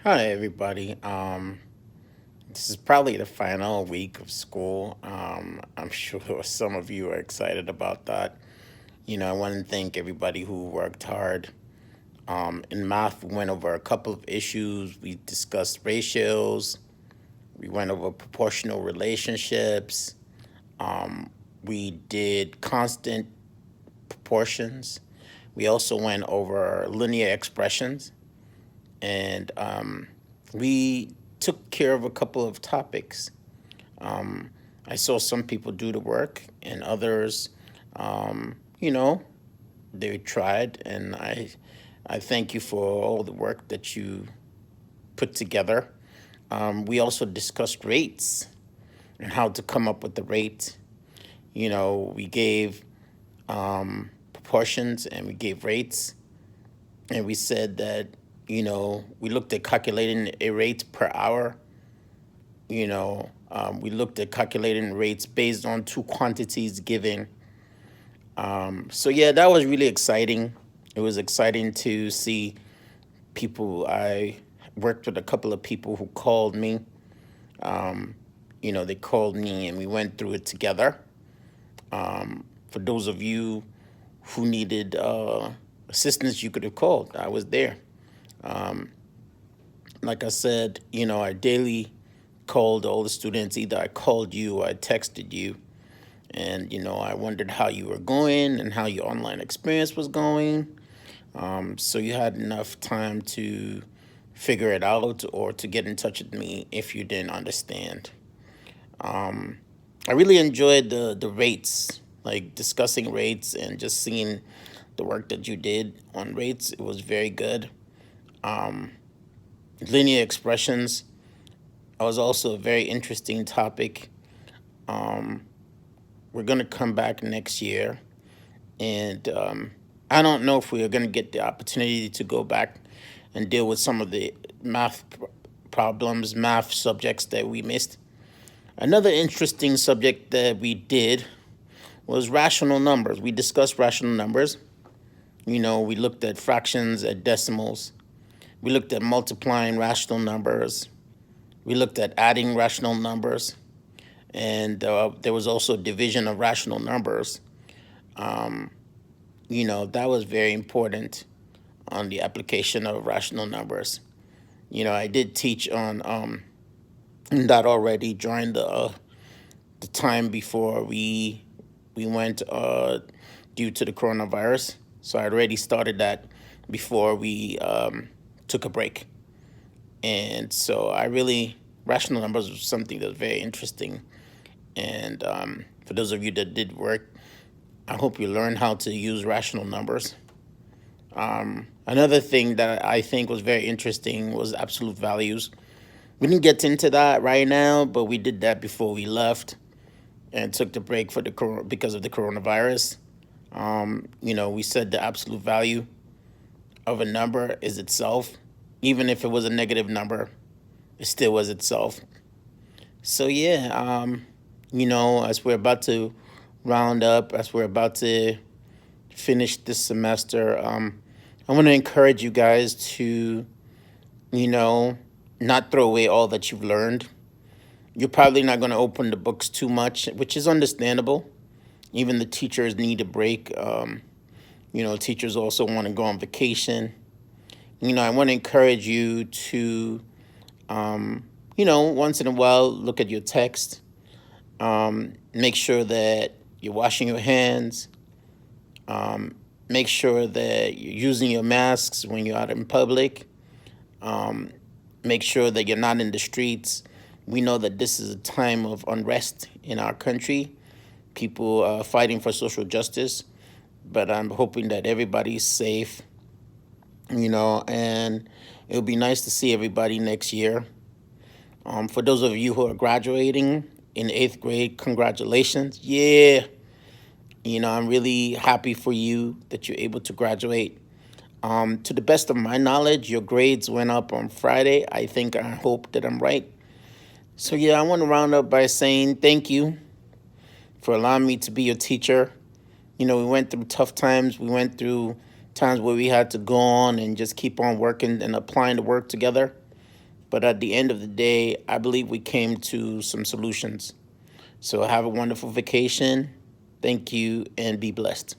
Hi, everybody. This is probably the final week of school. I'm sure some of you are excited about that. I want to thank everybody who worked hard. In math, we went over a couple of issues. We discussed ratios. We went over proportional relationships. We did constant proportions. We also went over linear expressions. And we took care of a couple of topics. I saw some people do the work, and others, you know, they tried, and I thank you for all the work that you put together. We also discussed rates and how to come up with the rate. We gave proportions and we gave rates, and we said that we looked at calculating a rate per hour. We looked at calculating rates based on two quantities given. So yeah, that was really exciting. It was exciting to see people. I worked with a couple of people who called me. They called me and we went through it together. For those of you who needed assistance, you could have called. I was there. Like I said, I daily called all the students. Either I called you or I texted you. And, I wondered how you were going and how your online experience was going. So you had enough time to figure it out or to get in touch with me if you didn't understand. I really enjoyed the rates, like discussing rates and just seeing the work that you did on rates. It was very good. Linear expressions was also a very interesting topic. We're going to come back next year, and I don't know if we are going to get the opportunity to go back and deal with some of the problems, math subjects that we missed. Another interesting subject that we did was rational numbers. We discussed rational numbers. We looked at fractions, at decimals. We looked at multiplying rational numbers. We looked at adding rational numbers. And there was also division of rational numbers. That was very important on the application of rational numbers. I did teach on that already during the time before we went due to the coronavirus. So I already started that before we took a break. And so rational numbers was something that's very interesting. And for those of you that did work, I hope you learned how to use rational numbers. Another thing that I think was very interesting was absolute values. We didn't get into that right now, but we did that before we left and took the break because of the coronavirus. We said the absolute value of a number is itself. Even if it was a negative number, it still was itself. So yeah, as we're about to round up, as we're about to finish this semester, I want to encourage you guys to, you know, not throw away all that you've learned. You're probably not going to open the books too much, which is understandable. Even the teachers need a break. Teachers also want to go on vacation. I want to encourage you to, once in a while, look at your text. Make sure that you're washing your hands. Make sure that you're using your masks when you're out in public. Make sure that you're not in the streets. We know that this is a time of unrest in our country. People are fighting for social justice, but I'm hoping that everybody's safe, and it'll be nice to see everybody next year. For those of you who are graduating in eighth grade, congratulations. Yeah. I'm really happy for you that you're able to graduate. To the best of my knowledge, your grades went up on Friday. I hope that I'm right. So yeah, I want to round up by saying thank you for allowing me to be your teacher. We went through tough times. We went through times where we had to go on and just keep on working and applying the work together. But at the end of the day, I believe we came to some solutions. So have a wonderful vacation. Thank you and be blessed.